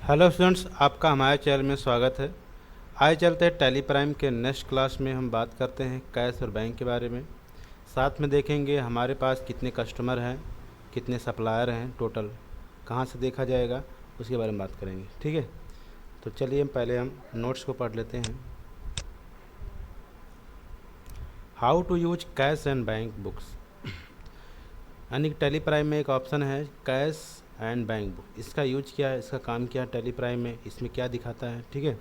Hello students, आपका हमारे channel में स्वागत है। आइए चलते हैं टैली प्राइम के नेक्स्ट क्लास में हम बात करते हैं कैश और बैंक के बारे में। साथ में देखेंगे हमारे पास कितने कस्टमर हैं, कितने सप्लायर हैं, टोटल कहाँ से देखा जाएगा उसके बारे में बात करेंगे। ठीक है, तो चलिए पहले हम नोट्स को पढ़ लेते हैं। How to use cash and bank books, यानी टैली प्राइम में एक ऑप्शन है कैश एंड बैंक बुक। इसका यूज क्या है, इसका काम क्या है टैली प्राइम में, इसमें क्या दिखाता है। ठीक है,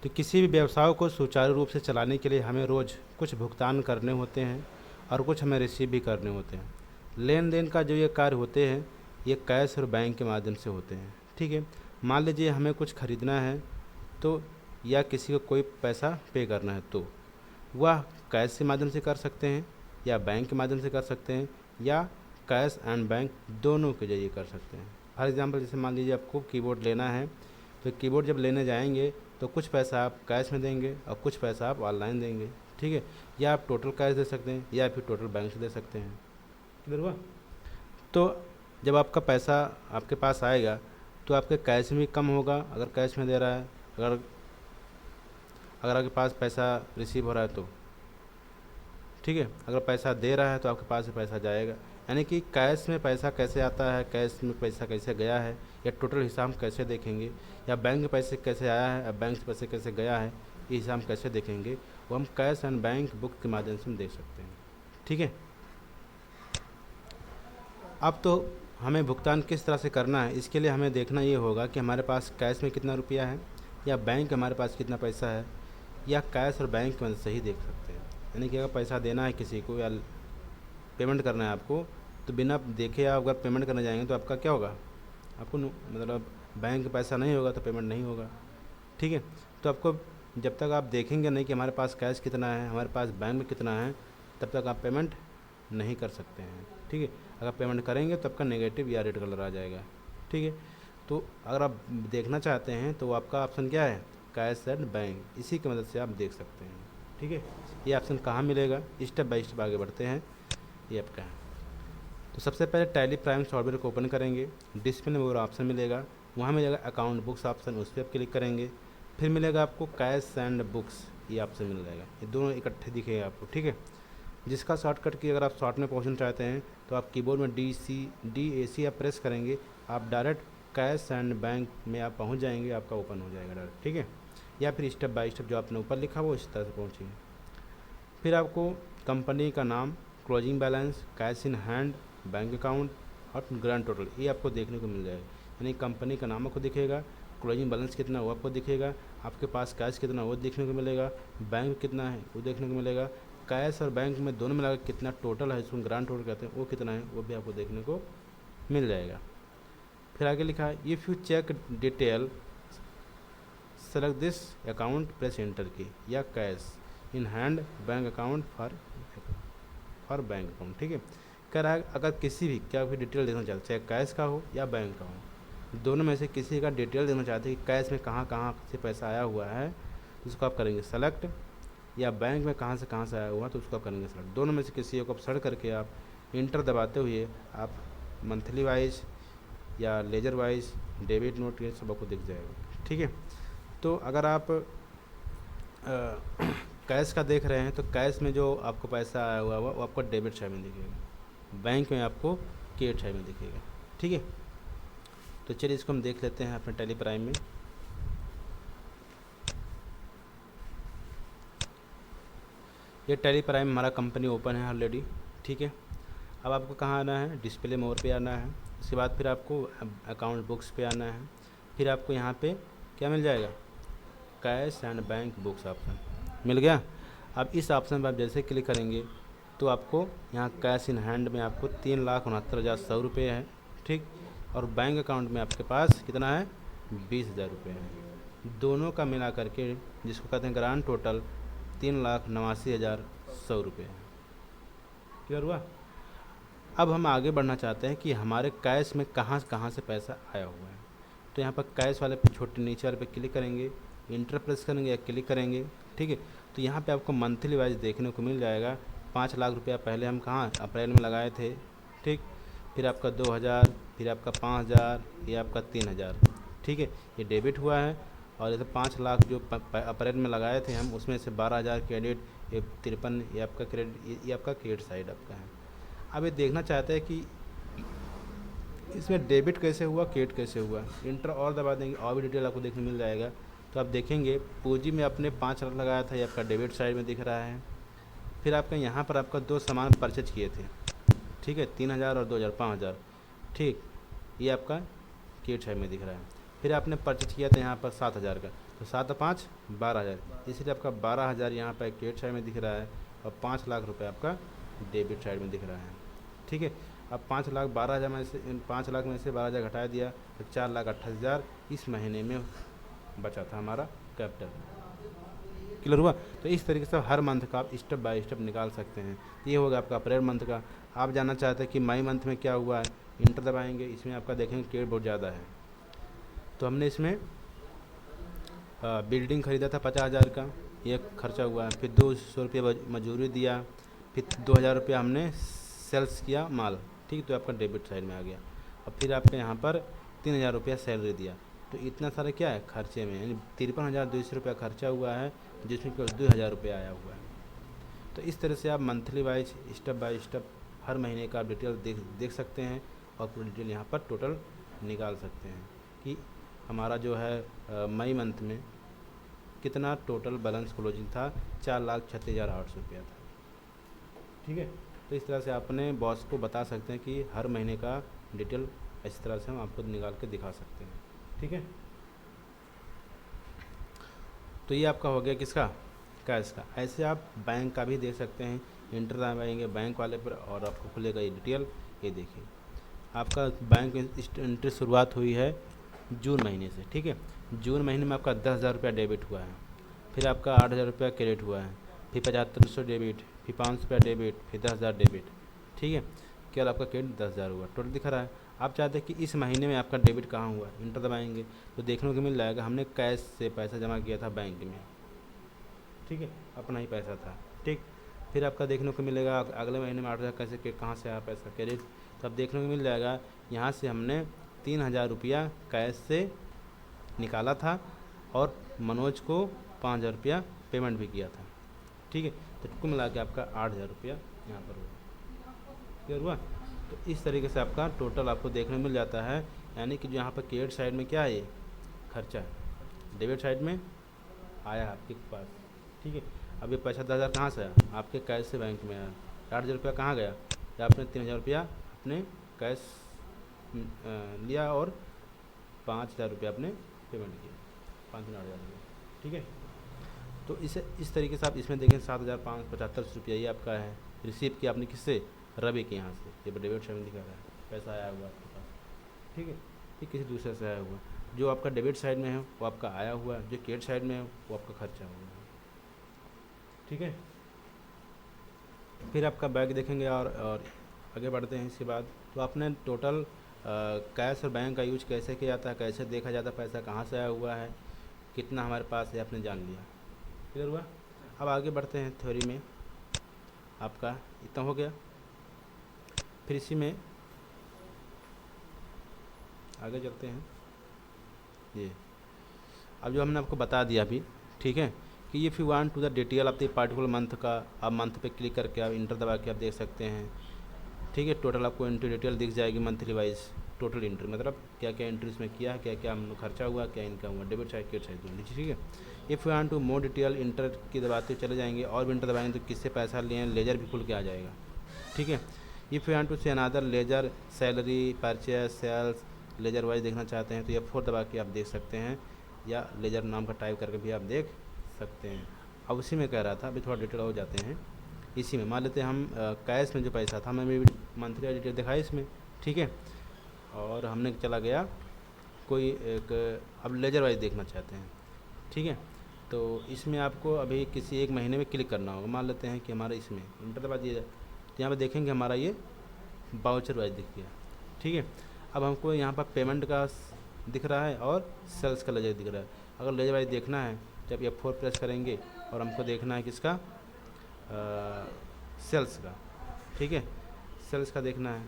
तो किसी भी व्यवसाय को सुचारू रूप से चलाने के लिए हमें रोज़ कुछ भुगतान करने होते हैं और कुछ हमें रिसीव भी करने होते हैं। लेन देन का जो ये कार्य होते हैं ये कैश और बैंक के माध्यम से होते हैं। ठीक है, मान लीजिए हमें कुछ ख़रीदना है तो, या किसी को कोई पैसा पे करना है तो वह कैश के माध्यम से कर सकते हैं या बैंक के माध्यम से कर सकते हैं, या कैश एंड बैंक दोनों के जरिए कर सकते हैं। फॉर एग्जांपल जैसे मान लीजिए आपको कीबोर्ड लेना है, तो कीबोर्ड जब लेने जाएंगे तो कुछ पैसा आप कैश में देंगे और कुछ पैसा आप ऑनलाइन देंगे। ठीक है, या आप टोटल कैश दे सकते हैं या फिर टोटल बैंक से दे सकते हैं। क्लियर हुआ? तो जब आपका पैसा आपके पास आएगा तो आपके कैश में कम होगा अगर कैश में दे रहा है, अगर अगर आपके पास पैसा रिसीव हो रहा है तो। ठीक है, अगर पैसा दे रहा है तो आपके पास से पैसा जाएगा। यानी कि कैश में पैसा कैसे आता है, कैश में पैसा कैसे गया है, या टोटल हिसाब कैसे देखेंगे, या बैंक में पैसे कैसे आया है या बैंक से पैसे कैसे गया है, ये हिसाब कैसे देखेंगे, वो हम कैश एंड बैंक बुक के माध्यम से हम देख सकते हैं। ठीक है, अब तो हमें भुगतान किस तरह से करना है, इसके लिए हमें देखना ये होगा कि हमारे पास कैश में कितना रुपया है या बैंक हमारे पास कितना पैसा है, या कैश और बैंक की मदद से ही देख सकते हैं। यानी कि अगर पैसा देना है किसी को या पेमेंट करना है आपको, तो बिना देखे आप अगर पेमेंट करने जाएंगे तो आपका क्या होगा, आपको मतलब बैंक पैसा नहीं होगा तो पेमेंट नहीं होगा। ठीक है, तो आपको जब तक आप देखेंगे नहीं कि हमारे पास कैश कितना है, हमारे पास बैंक में कितना है, तब तक आप पेमेंट नहीं कर सकते हैं। ठीक है, अगर पेमेंट करेंगे तो आपका नेगेटिव या रेड कलर आ जाएगा। ठीक है, तो अगर आप देखना चाहते हैं तो आपका ऑप्शन क्या है, कैश एंड बैंक, इसी की मदद से आप देख सकते हैं। ठीक है, ये ऑप्शन कहाँ मिलेगा, स्टेप बाय स्टेप आगे बढ़ते हैं। ये आपका है, तो सबसे पहले टैली प्राइम सॉफ्टवेयर को ओपन करेंगे, डिस्प्ले में वो ऑप्शन मिलेगा, वहाँ मिलेगा अकाउंट बुक्स ऑप्शन, उस पर आप क्लिक करेंगे। फिर मिलेगा आपको कैश एंड बुक्स, ये ऑप्शन मिल जाएगा, ये दोनों इकट्ठे दिखेगा आपको। ठीक है, जिसका शॉर्टकट की अगर आप शॉर्ट में पहुँचना चाहते हैं तो आप कीबोर्ड में DAC आप प्रेस करेंगे, आप डायरेक्ट कैश एंड बैंक में आप पहुँच जाएंगे, आपका ओपन हो जाएगा डायरेक्ट। ठीक है, या फिर स्टेप बाय स्टेप जो आपने ऊपर लिखा वो इस तरह से पहुँचिए। फिर आपको कंपनी का नाम, closing balance, cash in hand, bank account और ग्रैंड टोटल, ये आपको देखने को मिल जाएगा। यानी कंपनी का नाम आपको दिखेगा, क्लोजिंग बैलेंस कितना वो आपको दिखेगा, आपके पास कैश कितना वो देखने को मिलेगा, बैंक कितना है वो देखने को मिलेगा, कैश और बैंक में दोनों मिलाकर कितना टोटल है, इसको ग्रैंड टोटल कहते हैं, वो कितना है वो भी आपको देखने को मिल जाएगा। फिर आगे लिखा है if you check detail select this account press enter key, या cash in hand bank account for bank account. ठीक है, कह रहा है अगर किसी भी क्या भी डिटेल देखना चाहते, चाहे कैश का हो या बैंक का हो, दोनों में से किसी का डिटेल देखना चाहते हैं कि कैश में कहाँ कहाँ से पैसा आया हुआ है, तो उसको आप करेंगे सेलेक्ट, या बैंक में कहाँ से आया हुआ तो उसको आप करेंगे सेलेक्ट। दोनों में से किसी को आप सर्च करके आप इंटर दबाते हुए आप मंथली वाइज या लेजर वाइज डेबिट नोट ये सब आपको दिख जाएगा। ठीक है, तो अगर आप कैश का देख रहे हैं तो कैश में जो आपको पैसा आया हुआ वो आपको डेबिट साइड में दिखेगा, बैंक में आपको क्रेडिट साइड में दिखेगा। ठीक है, तो चलिए इसको हम देख लेते हैं अपने टैली प्राइम में। ये टैली प्राइम हमारा कंपनी ओपन है ऑलरेडी। ठीक है, अब आपको कहाँ आना है, डिस्प्ले मोर पे आना है, उसके बाद फिर आपको अकाउंट बुक्स पे आना है, फिर आपको यहाँ पे क्या मिल जाएगा, cash and bank books option मिल गया। अब इस ऑप्शन पर आप जैसे क्लिक करेंगे तो आपको यहाँ कैश इन हैंड में आपको 3,69,100 रुपये है। ठीक, और बैंक अकाउंट में आपके पास कितना है, 20,000 रुपये है। दोनों का मिला करके जिसको कहते हैं ग्रांड टोटल 3,89,100 रुपये है। क्लियर हुआ? अब हम आगे बढ़ना चाहते हैं कि हमारे कैश में कहाँ कहाँ से पैसा आया हुआ है, तो यहाँ पर कैश वाले पे छोटे नीचे वाले पे क्लिक करेंगे, इंटर प्रेस करेंगे या क्लिक करेंगे। ठीक है, तो यहाँ पे आपको मंथली वाइज देखने को मिल जाएगा। 5 लाख रुपया पहले हम कहाँ अप्रैल में लगाए थे। ठीक, फिर आपका 2,000, फिर आपका 5,000, ये आपका 3,000। ठीक है, ये डेबिट हुआ है। और जैसे 5 लाख जो अप्रैल में लगाए थे हम, उसमें से 12,000 क्रेडिट, ये 53 ये आपका क्रेडिट, ये आपका क्रेडिट साइड आपका है। अब ये देखना चाहते हैं कि इसमें डेबिट कैसे हुआ, क्रेडिट कैसे हुआ। इंटर और दबा देंगे और भी डिटेल आपको देखने मिल जाएगा। तो आप देखेंगे पूंजी में आपने 5 लाख लगाया था, ये आपका डेबिट साइड में दिख रहा है। फिर आपका यहाँ पर आपका 2 सामान परचेज किए थे, ठीक है, 3,000 और 2,000, 5,000, ठीक, ये आपका क्रेडिट साइड में दिख रहा है। फिर आपने परचेज किया था यहाँ पर 7,000 का, तो 7 और 5 12,000, इसलिए आपका 12,000 यहाँ पर क्रेडिट साइड में दिख रहा है और 5 लाख रुपये आपका डेबिट साइड में दिख रहा है, ठीक है। अब 5,12,000 में से 5 लाख में से 12,000 घटा दिया तो 4,28,000 इस महीने में बचा था हमारा कैपिटल। क्लियर हुआ। तो इस तरीके से हर मंथ का आप स्टेप बाय स्टेप निकाल सकते हैं। ये होगा आपका अप्रैल मंथ का। आप जानना चाहते हैं कि मई मंथ में क्या हुआ है, इंटर दबाएंगे, इसमें आपका देखेंगे क्रेडिट बहुत ज़्यादा है। तो हमने इसमें बिल्डिंग ख़रीदा था 50,000 का, ये खर्चा हुआ है। फिर 200 रुपये मजदूरी दिया, फिर 2,000 रुपया हमने सेल्स किया माल, ठीक, तो आपका डेबिट साइड में आ गया। और फिर आपके यहाँ पर 3,000 रुपया सैलरी दिया, तो इतना सारा क्या है खर्चे में, यानी 53,200 रुपया खर्चा हुआ है, जिसमें केवल 2,000 रुपया आया हुआ है। तो इस तरह से आप monthly wise step by step हर महीने का डिटेल देख सकते हैं और पूरी डिटेल यहाँ पर टोटल निकाल सकते हैं कि हमारा जो है मई मंथ में कितना टोटल बैलेंस क्लोजिंग था, 4,36,800 रुपया था, ठीक है। तो इस तरह से अपने बॉस को बता सकते हैं कि हर महीने का डिटेल इस तरह से हम आपको निकाल के दिखा सकते हैं, ठीक है। तो ये आपका हो गया किसका, कैश का। ऐसे आप बैंक का भी देख सकते हैं, इंटर दबाएंगे बैंक वाले पर और आपको खुलेगा ये डिटेल। ये देखिए आपका बैंक एंट्री शुरुआत हुई है जून महीने से, ठीक है। जून महीने में आपका 10,000 रुपया डेबिट हुआ है, फिर आपका 8,000 रुपया क्रेडिट हुआ है, फिर 7500 डेबिट, फिर 500 रुपया डेबिट, फिर 10,000 डेबिट, ठीक है। केवल आपका क्रेडिट 10,000 हुआ, टोटल दिखा रहा है। आप चाहते हैं कि इस महीने में आपका डेबिट कहाँ हुआ, इंटर दबाएंगे तो देखने को मिल जाएगा हमने कैश से पैसा जमा किया था बैंक में, ठीक है, अपना ही पैसा था, ठीक। फिर आपका देखने को मिलेगा अगले महीने में 8,000 कैसे के कहाँ से आया पैसा क्रेडिट, तो अब देखने को मिल जाएगा यहाँ से हमने 3,000 रुपया कैश से निकाला था और मनोज को 5,000 रुपया पेमेंट भी किया था, ठीक है। तो कुल मिला के आपका 8,000 रुपया यहाँ पर हुआ, क्लियर हुआ। तो इस तरीके से आपका टोटल आपको देखने को मिल जाता है, यानी कि जो यहाँ पर क्रेडिट साइड में क्या है, ये खर्चा है, डेबिट साइड में आया आपके पास, ठीक है। अब ये पैसा 10,000 कहाँ से आया, आपके कैश से बैंक में आया। 8,000 रुपया कहाँ गया, या आपने 3,000 रुपया अपने कैश लिया और 5,000 रुपया आपने पेमेंट किया, 5,000 रुपया, ठीक है। तो इस तरीके से आप इसमें देखें 7,575 रुपया ये आपका है, रिसीव किया आपने किससे, रवि के यहाँ से, ये डेबिट साइड में दिखा रहा है, पैसा आया हुआ आपके पास, ठीक है। ये किसी दूसरे से आया हुआ, जो आपका डेबिट साइड में है वो आपका आया हुआ है, जो क्रेडिट साइड में है वो आपका खर्चा हुआ है, ठीक है। फिर आपका बैग देखेंगे और आगे बढ़ते हैं इसके बाद। तो आपने टोटल कैश और बैंक का यूज कैसे किया जाता है, कैसे देखा जाता है, पैसा कहाँ से आया हुआ है, कितना हमारे पास है, आपने जान लिया, क्लियर हुआ। अब आगे बढ़ते हैं थ्योरी में, आपका इतना हो गया। फिर इसी में आगे चलते हैं। ये अब जो हमने आपको बता दिया अभी, ठीक है, कि if you want to the detail of the particular month का, आप मंथ पे क्लिक करके आप इंटर दबा के आप देख सकते हैं, ठीक है। टोटल आपको एंट्री डिटेल दिख जाएगी मंथली वाइज, टोटल एंट्री मतलब क्या क्या एंट्री इसमें किया है, क्या क्या हम खर्चा हुआ, क्या इनकम हुआ, डेबिट साइड क्रेडिट साइड दोनों, ठीक है। If you want to more detail, enter key दबाते चले जाएंगे और भी इंटर दबाएंगे तो किससे पैसा लिए, लेजर भी खुल के आ जाएगा, ठीक है। If you want to see another ledger, salary, purchase, sales, ledger wise देखना चाहते हैं तो F4 दबा के आप देख सकते हैं, या लेजर नाम का टाइप करके भी आप देख सकते हैं। अब उसी में कह रहा था, अभी थोड़ा डिटेल हो जाते हैं इसी में। मान लेते हैं हम कैश में जो पैसा था हमें भी मंथली डिटेल दिखाई इसमें, ठीक है। और हमने चला गया कोई एक, अब लेजर वाइज देखना चाहते हैं, ठीक है। तो इसमें आपको अभी किसी एक महीने में क्लिक करना होगा। मान लेते हैं कि हमारा इसमें इंटर दबा दिया जाए तो यहाँ पर देखेंगे हमारा ये बाउचर वाइज दिख गया, ठीक है। अब हमको यहाँ पर पेमेंट का दिख रहा है और सेल्स का लेजर दिख रहा है। अगर लेजर वाइज देखना है तो आप F4 प्रेस करेंगे और हमको देखना है किसका, सेल्स का, ठीक है, सेल्स का देखना है।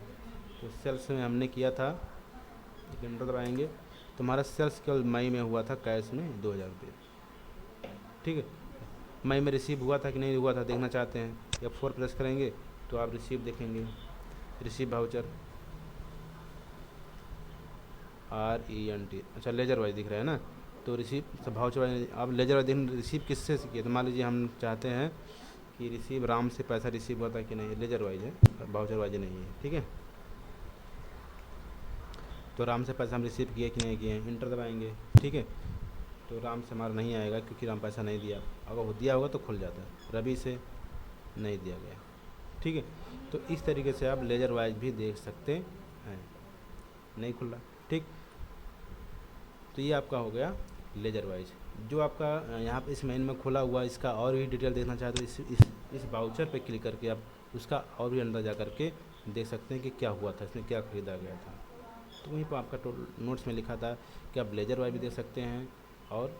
तो सेल्स में हमने किया था, इंटर दबाएंगे तुम्हारा सेल्स केवल मई में हुआ था कैश में 2000 रुपये। ठीक है, मई में रिसीव हुआ था कि नहीं हुआ था देखना चाहते हैं, F4 प्रेस करेंगे तो आप रिसीव देखेंगे, रिसीव वाउचर RENT, अच्छा लेजर वाइज दिख रहा है ना, तो रिसीव वाउचर वाइज। आप लेजर वाइज देखें रिसीव किससे किए, तो मान लीजिए हम चाहते हैं कि रिसीव राम से पैसा रिसीव हुआ था कि नहीं, लेजर वाइज है, वाउचर वाइज नहीं है। ठीक है, तो राम से पैसा हम रिसीव किए कि नहीं किए, इंटर दबाएंगे। ठीक है, तो राम से हमारा नहीं आएगा क्योंकि राम पैसा नहीं दिया, अगर वो दिया होगा तो खुल जाता है, रवि से नहीं दिया गया। ठीक है, तो इस तरीके से आप लेजर वाइज भी देख सकते हैं, नहीं खुल रहा। ठीक, तो ये आपका हो गया लेजर वाइज। जो आपका यहाँ पर इस महीने में खुला हुआ, इसका और भी डिटेल देखना चाहते हो इस वाउचर पे क्लिक करके आप उसका और भी अंदर जा करके देख सकते हैं कि क्या हुआ था, इसमें क्या ख़रीदा गया था। तो वहीं पर आपका नोट्स में लिखा था कि आप लेजर वाइज भी देख सकते हैं और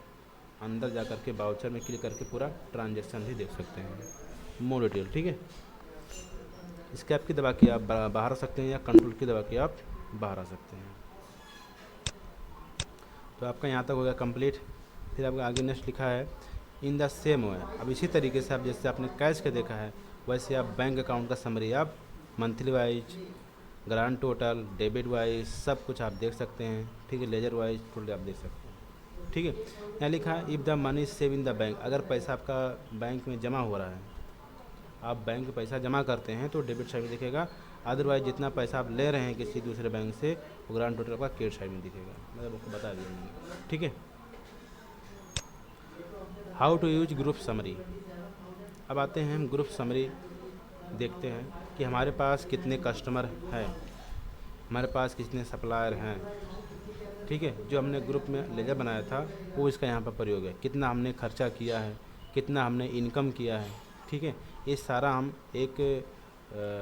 अंदर जा कर के वाउचर में क्लिक करके पूरा ट्रांजैक्शन भी देख सकते हैं, मोर डिटेल। ठीक है, स्केप की दबा के आप बाहर आ सकते हैं या कंट्रोल की दबा के आप बाहर आ सकते हैं। तो आपका यहाँ तक हो गया कंप्लीट। फिर आपका आगे नेक्स्ट लिखा है इन द सेम वे। अब इसी तरीके से आप जैसे आपने कैश का देखा है वैसे आप बैंक अकाउंट का समरी आप monthly wise, grand total, debit wise सब कुछ आप देख सकते हैं। ठीक है, लेजर वाइज टोटल आप देख सकते हैं। ठीक है, यहाँ लिखा है if the money save in the bank, अगर पैसा आपका बैंक में जमा हो रहा है, आप बैंक में पैसा जमा करते हैं तो डेबिट साइड में दिखेगा, अदरवाइज जितना पैसा आप ले रहे हैं किसी दूसरे बैंक से वो ग्रांड टोटल आपका क्रेडिट साइड में दिखेगा। मैं आपको बता दिया मैंने। ठीक है, how to use group summary. अब आते हैं हम ग्रुप समरी, देखते हैं कि हमारे पास कितने कस्टमर हैं, हमारे पास कितने सप्लायर हैं। ठीक है, जो हमने ग्रुप में लेजर बनाया था वो इसका यहाँ पर प्रयोग है, कितना हमने खर्चा किया है, कितना हमने इनकम किया है। ठीक है, ये सारा हम एक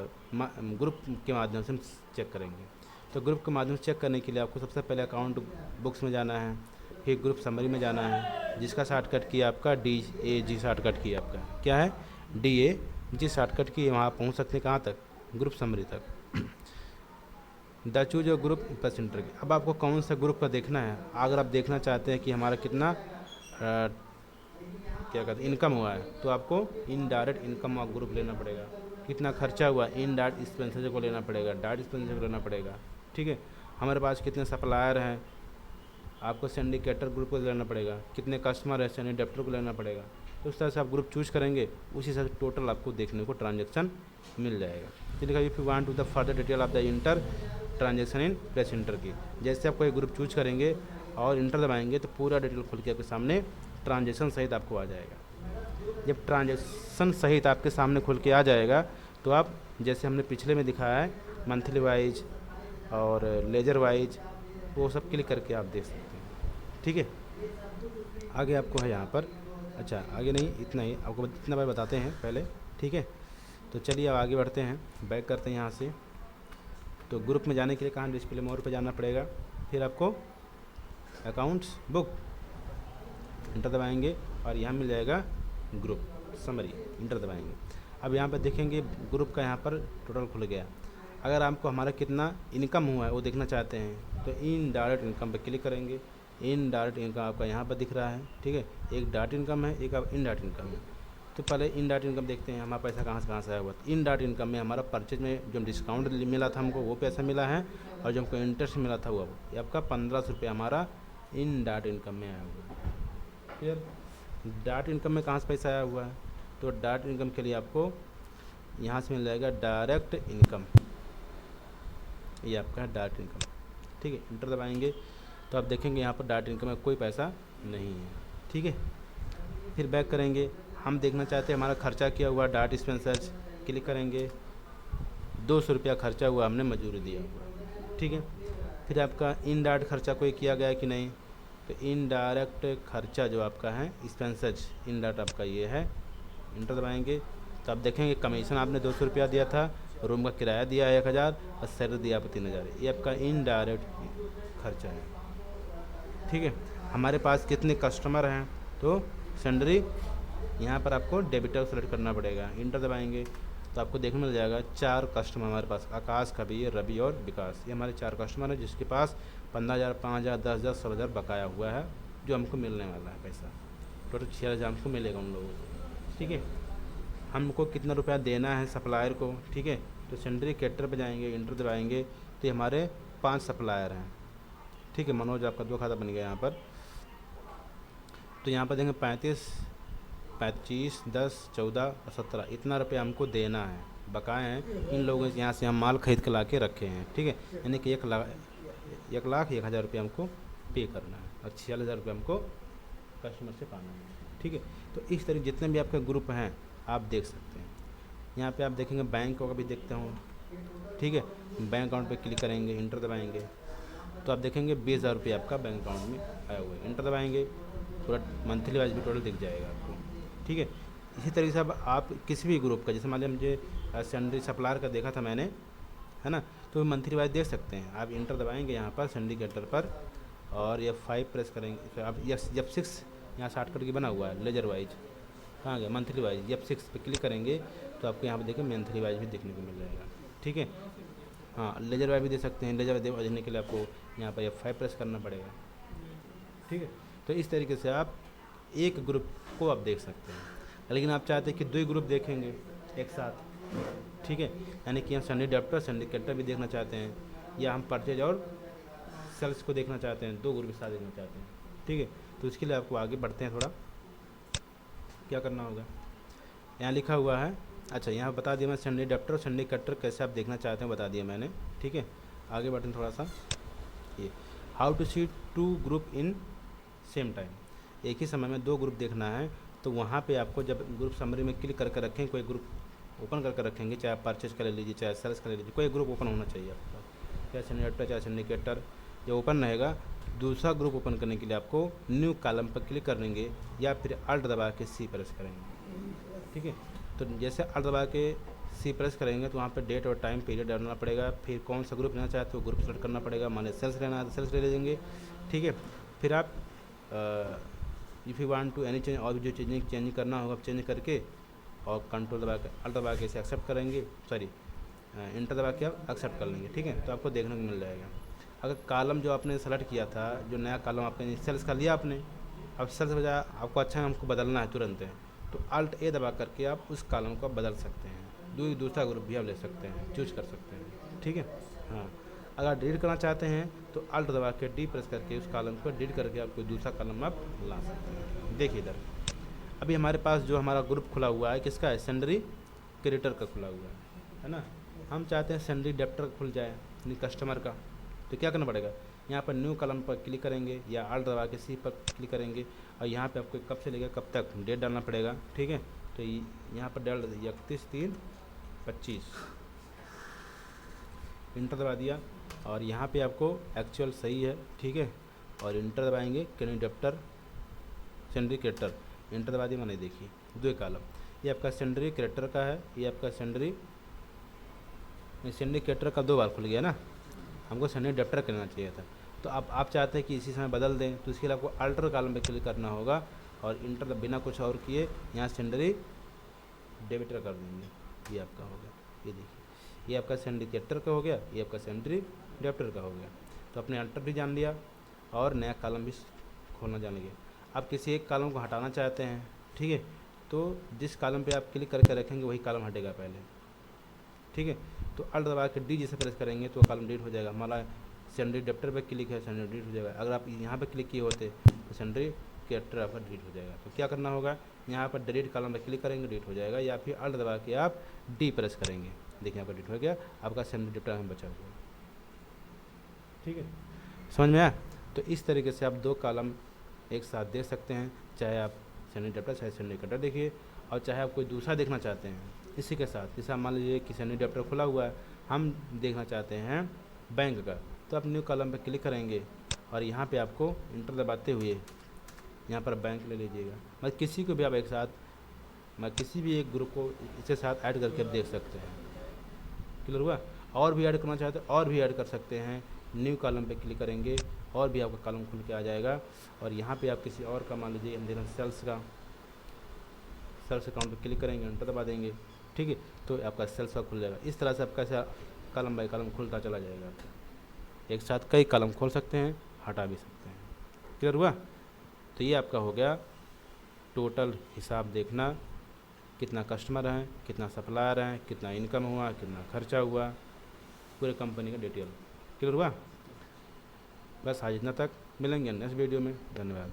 ग्रुप के माध्यम से हम चेक करेंगे। तो ग्रुप के माध्यम से चेक करने के लिए आपको सबसे पहले अकाउंट बुक्स में जाना है, फिर ग्रुप समरी में जाना है, जिसका शॉर्टकट की आपका DAG शॉर्टकट की आपका क्या है DAG शॉर्टकट की, वहाँ पहुँच सकते हैं कहाँ तक, ग्रुप समरी तक। द चूज और ग्रुप परसेंटर की। अब आपको कौन सा ग्रुप का देखना है, अगर आप देखना चाहते हैं कि हमारा कितना क्या कहते हैं इनकम हुआ है, तो आपको इनडायरेक्ट इनकम का ग्रुप लेना पड़ेगा। कितना खर्चा हुआ, इनडायरेक्ट एक्सपेंसेस को लेना पड़ेगा, डायरेक्ट एक्सपेंसेस को लेना पड़ेगा। ठीक है, हमारे पास कितने सप्लायर हैं, आपको सिंडिकेटर ग्रुप को लेना पड़ेगा, कितने कस्टमर है सिंडिकेटर को लेना पड़ेगा। तो उस तरह से आप ग्रुप चूज करेंगे, उसी हिसाब से टोटल आपको देखने को ट्रांजैक्शन मिल जाएगा। तो लिखा if you want to the further detail of the enter transaction in press enter key, जैसे आप कोई ग्रुप चूज करेंगे और इंटर दबाएंगे तो पूरा डिटेल खुल के आपके सामने ट्रांजैक्शन सहित आपको आ जाएगा। जब ट्रांजैक्शन सहित आपके सामने खुल के आ जाएगा तो आप जैसे हमने पिछले में दिखाया है मंथली वाइज और लेजर वाइज वो सब क्लिक करके आप देख सकते हैं। ठीक है, आगे आपको है यहाँ पर, अच्छा आगे नहीं इतना ही आपको इतना बार बताते हैं पहले। ठीक है, तो चलिए अब आगे बढ़ते हैं, बैक करते हैं यहाँ से। तो ग्रुप में जाने के लिए कहाँ डिस्प्ले मोड पे जाना पड़ेगा, फिर आपको अकाउंट्स बुक इंटर दबाएंगे और यहाँ मिल जाएगा ग्रुप समरी, इंटर दबाएंगे। अब यहाँ पर देखेंगे ग्रुप का यहाँ पर टोटल खुल गया। अगर आपको हमारा कितना इनकम हुआ है वो देखना चाहते हैं तो इन डायरेक्ट इनकम पर क्लिक करेंगे। इन डायरेक्ट इनकम आपका यहाँ पर दिख रहा है। ठीक है, एक डायरेक्ट इनकम है, एक इन डायरेक्ट इनकम है। तो पहले इन डायरेक्ट इनकम देखते हैं हमारा पैसा कहाँ से आया हुआ। इन डायरेक्ट इनकम में हमारा परचेज में जो डिस्काउंट मिला था हमको वो पैसा मिला है, और जो हमको इंटरेस्ट मिला था वो ये आपका 1500 रुपये हमारा इन डायरेक्ट इनकम में आया हुआ है। फिर डायरेक्ट इनकम में कहाँ से पैसा आया हुआ है, तो डायरेक्ट इनकम के लिए आपको यहाँ से मिल जाएगा डायरेक्ट इनकम, ये आपका है डायरेक्ट इनकम। ठीक है, इंटर दबाएंगे तो आप देखेंगे यहाँ पर डायरेक्ट इनकम में कोई पैसा नहीं है। ठीक है, फिर बैक करेंगे, हम देखना चाहते हैं हमारा खर्चा किया हुआ डायरेक्ट एक्सपेंसेस, क्लिक करेंगे। 200 रुपया खर्चा हुआ, हमने मजदूरी दिया हुआ। ठीक है, फिर आपका इनडायरेक्ट खर्चा कोई किया गया कि नहीं, तो इनडायरेक्ट खर्चा जो आपका है एक्सपेंसेस इनडायरेक्ट आपका ये है, इंटर दबाएंगे तो आप देखेंगे कमीशन आपने 200 रुपया दिया था, रूम का किराया दिया है 1000 और सैलरी दिया आपको 3000, ये आपका इनडायरेक्ट खर्चा है। ठीक है, हमारे पास कितने कस्टमर हैं, तो सैलरी यहाँ पर आपको डेबिटर सेलेक्ट करना पड़ेगा, इंटर दबाएंगे तो आपको देखने मिल जाएगा 4 कस्टमर हमारे पास, आकाश, कबीर, रवि और विकास। ये हमारे 4 कस्टमर हैं जिसके पास 15,000, 5,000, 10,000, 16,000 बकाया हुआ है, जो हमको मिलने वाला है पैसा। टोटल 6,000 हमको मिलेगा उन लोगों को। ठीक है, हमको कितना रुपया देना है सप्लायर को। ठीक है, तो सेंडरी कैटर पे जाएंगे, इंटर दबाएंगे, तो ये हमारे 5 सप्लायर हैं। ठीक है, मनोज आपका 2 खाता बन गया यहाँ पर। तो यहाँ पर देंगे 35, 25, 10, 14 और 17, इतना रुपया हमको देना है, बकाए हैं इन लोगों से। यहाँ से हम माल खरीद के ला के रखे हैं। ठीक है, यानी कि 1,01,000 रुपये हमको पे करना है और 46,000 रुपये हमको कस्टमर से पाना है। ठीक है, तो इस तरह जितने भी आपके ग्रुप हैं आप देख सकते हैं। यहाँ पे आप देखेंगे बैंक का भी देखते हो। ठीक है, बैंक अकाउंट पे क्लिक करेंगे, इंटर दबाएंगे, तो आप देखेंगे 20,000 रुपये आपका बैंक अकाउंट में आया हुआ है। इंटर दबाएंगे, पूरा मंथली वाइज भी टोटल दिख जाएगा आपको। ठीक है, इसी तरीके से अब आप किसी भी ग्रुप का, जैसे मान लिया मुझे सैंडरी सप्लायर का देखा था मैंने, है ना, तो मंथली वाइज देख सकते हैं। आप इंटर दबाएंगे यहाँ पर सिंडिकेटर पर और F5 प्रेस करेंगे, फिर आप F6 यहाँ शॉर्टकट की बना हुआ है लेजर वाइज, कहाँ गया मंथली वाइज, F6 पे क्लिक करेंगे तो आपको यहाँ पे देखिए मंथली वाइज भी देखने को मिल जाएगा। ठीक है, हाँ लेजर वाइज भी दे सकते हैं। लेजर वाइज देखने के लिए आपको यहाँ पर F5 प्रेस करना पड़ेगा। ठीक है, तो इस तरीके से आप एक ग्रुप को आप देख सकते हैं। लेकिन आप चाहते हैं कि 2 ग्रुप देखेंगे एक साथ। ठीक है, यानी कि हम सैंडरी डेप्टर, सिंडिकेटर भी देखना चाहते हैं, या हम परचेज और सेल्स को देखना चाहते हैं, 2 ग्रुप एक साथ देखना चाहते हैं। ठीक है, तो इसके लिए आपको आगे बढ़ते हैं। थोड़ा क्या करना होगा, यहाँ लिखा हुआ है, अच्छा यहाँ बता दिया मैं सैंडरी डेप्टर और सिंडिकेटर कैसे आप देखना चाहते हैं बता दिया मैंने। ठीक है, आगे बढ़ते हैं थोड़ा सा। ये how to see 2 group in same time, एक ही समय में 2 ग्रुप देखना है। तो वहाँ पे आपको जब ग्रुप समरी में क्लिक करके रखें, कोई ग्रुप ओपन करके रखेंगे, चाहे आप परचेज कर लीजिए चाहे सेल्स कर लीजिए, कोई ग्रुप ओपन होना चाहिए आपके पास, चाहे सिंडिकेटर चाहे सिंडिकेटर। जब ओपन रहेगा, दूसरा ग्रुप ओपन करने के लिए आपको न्यू कॉलम पर क्लिक करेंगे या फिर अल्ट दबा के सी प्रेस करेंगे। ठीक है, तो जैसे अल्ट दबा के सी प्रेस करेंगे तो वहाँ पे डेट और टाइम पीरियड डालना पड़ेगा, फिर कौन सा ग्रुप लेना चाहते हो ग्रुप सेलेक्ट करना पड़ेगा, मान लीजिए सेल्स लेना है तो सेल्स ले लीजिए। ठीक है, फिर आप if you want to any change, और भी जो चेंज करना होगा चेंज करके और कंट्रोल दबा के अल्ट दबा के इसे एक्सेप्ट करेंगे, सॉरी इंटर दबा के आप एक्सेप्ट कर लेंगे। ठीक है, तो आपको देखने को मिल जाएगा। अगर कॉलम जो आपने सेलेक्ट किया था, जो नया कॉलम आपने सेल्स का लिया आपने, अब सेल्स बजाय आपको अच्छा हमको बदलना है तुरंत है, तो अल्ट ए दबा करके आप उस कॉलम को बदल सकते हैं, दूसरा ग्रुप भी आप ले सकते हैं, चूज कर सकते हैं। ठीक है, हाँ अगर डिलीट करना चाहते हैं तो अल्ट दबा के डी प्रेस करके उस कॉलम को डिलीट करके आप कोई दूसरा कॉलम आप ला सकते हैं। देखिए इधर अभी हमारे पास जो हमारा ग्रुप खुला हुआ है किसका है, सैंडरी क्रेडिटर का खुला हुआ है ना। हम चाहते हैं सैंडरी डेप्टर खुल जाए यानी कस्टमर का, तो क्या करना पड़ेगा, यहाँ पर न्यू कॉलम पर क्लिक करेंगे या अल्ट दबा के सी पर क्लिक करेंगे और यहाँ पे आपको कब से लेकर कब तक डेट डालना पड़ेगा। ठीक है, तो यहाँ पर डाल 31/3/25, इंटर दबा दिया और यहाँ पे आपको एक्चुअल सही है। ठीक है, और इंटर दबाएंगे कैन डेप्टर सैंडरी क्रेडिटर, इंटर दबा दिया मैंने, देखिए 2 कॉलम, ये आपका सैंडरी क्रेडिटर का है, ये आपका सैंडरी क्रेडिटर का 2 बार खुल गया ना, हमको सैंडरी डेप्टर करना चाहिए था। तो आप चाहते हैं कि इसी समय बदल दें, तो इसके लिए आपको अल्टर कॉलम पे क्लिक करना होगा और इंटर बिना कुछ और किए यहाँ सैंडरी डेबिटर कर देंगे, ये आपका हो गया। ये देखिए ये आपका सैंडरी क्रेडिटर का हो गया, ये आपका सैंडरी डेबिटर का हो गया। तो अपने अल्टर भी जान लिया और नया कॉलम भी खोलना जान लिया। आप किसी एक कॉलम को हटाना चाहते हैं, ठीक है, तो जिस कॉलम पे आप क्लिक करके रखेंगे वही कॉलम हटेगा पहले। ठीक है, तो अल्ट दबा के डी जैसे प्रेस करेंगे तो कॉलम डिलीट हो जाएगा। हमारा सैंडरी डेप्टर पे क्लिक है, सैंडरी डिलीट हो जाएगा। अगर आप यहाँ पे क्लिक किए होते तो सैंडरी क्रेडिटर आपका डिलीट हो जाएगा। तो क्या करना होगा, यहाँ पर डिलीट कॉलम पर क्लिक करेंगे, डिलीट हो जाएगा, या फिर अल्ट दबा के आप डी प्रेस करेंगे, देखिए यहाँ पर डिलीट हो गया, आपका सैंडरी डेप्टर हमें बचा हुआ। ठीक है, समझ में आया। तो इस तरीके से आप 2 कॉलम एक साथ देख सकते हैं, चाहे आप सैंडरी डेप्टर चाहे सैंडरी क्रेडिटर देखिए, और चाहे आप कोई दूसरा देखना चाहते हैं इसी के साथ। जैसे मान लीजिए कि सैंडरी डेप्टर खुला हुआ है, हम देखना चाहते हैं बैंक का, तो आप न्यू कॉलम पर क्लिक करेंगे और यहाँ पे आपको इंटर दबाते हुए यहाँ पर बैंक ले लीजिएगा। मतलब किसी को भी आप एक साथ, मतलब किसी भी एक ग्रुप को इसके साथ ऐड करके आप देख सकते हैं। क्लियर हुआ। और भी ऐड करना चाहते हैं और भी ऐड कर सकते हैं, न्यू कॉलम पे क्लिक करेंगे और भी आपका कॉलम खुल के आ जाएगा। और यहाँ पे आप किसी और का मान लीजिए सेल्स अकाउंट पे क्लिक करेंगे, एंटर दबा देंगे, ठीक है, तो आपका सेल्स का खुल जाएगा। इस तरह से आपका ऐसा कलम बाई कलम खुलता चला जाएगा। एक साथ कई कलम खोल सकते हैं, हटा भी सकते हैं। क्लियर हुआ? तो ये आपका हो गया टोटल हिसाब देखना, कितना कस्टमर हैं, कितना सप्लायर हैं, कितना इनकम हुआ, कितना खर्चा हुआ, पूरे कंपनी का डिटेल। क्लियर हुआ? बस आज इतना तक, मिलेंगे नेक्स्ट वीडियो में। धन्यवाद।